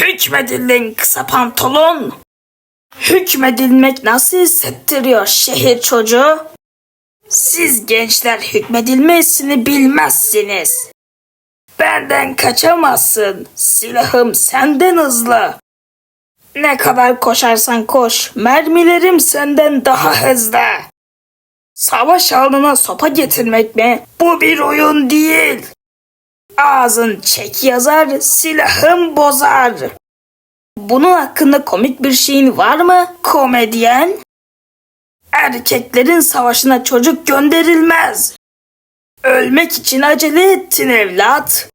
Hükmedildin kısa pantolon. Hükmedilmek nasıl hissettiriyor şehir çocuğu? Siz gençler hükmedilmesini bilmezsiniz. Benden kaçamazsın. Silahım senden hızlı. Ne kadar koşarsan koş, mermilerim senden daha hızlı. Savaş alanına sopa getirmek mi? Bu bir oyun değil. Ağzın çek yazar, silahım bozar. Bunun hakkında komik bir şeyin var mı, komedyen? Erkeklerin savaşına çocuk gönderilmez. Ölmek için acele ettin evlat.